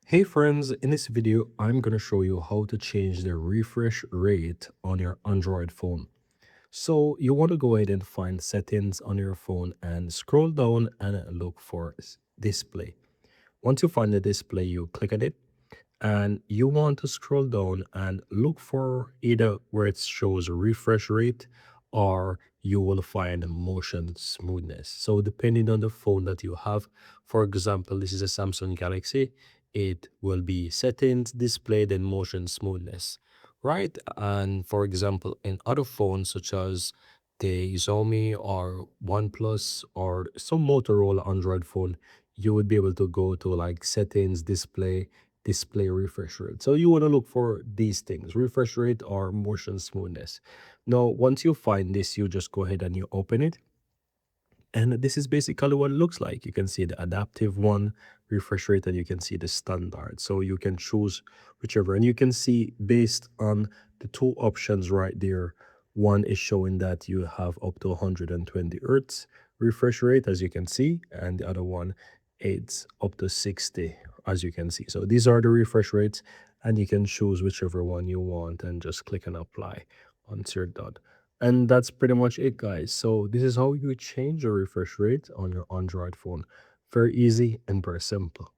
Hey friends, in this video, I'm going to show you how to change the refresh rate on your Android phone. So you want to go ahead and find settings on your phone and scroll down and look for display. Once you find the display, you click on it and you want to scroll down and look for either where it shows refresh rate or you will find motion smoothness. So depending on the phone that you have, for example, this is a Samsung Galaxy, it will be settings, display, then motion smoothness, right? And for example, in other phones such as the Xiaomi or OnePlus or some Motorola Android phone, you would be able to go to like settings, display refresh rate. So you want to look for these things, refresh rate or motion smoothness. Now, once you find this, you just go ahead and you open it. And this is basically what it looks like. You can see the adaptive one, refresh rate, and you can see the standard. So you can choose whichever. And you can see based on the two options right there, one is showing that you have up to 120 hertz refresh rate, as you can see, and the other one, it's up to 60, as you can see. So these are the refresh rates, and you can choose whichever one you want and just click on apply once you're done. And that's pretty much it, guys. So this is how you change your refresh rate on your Android phone. Very easy and very simple.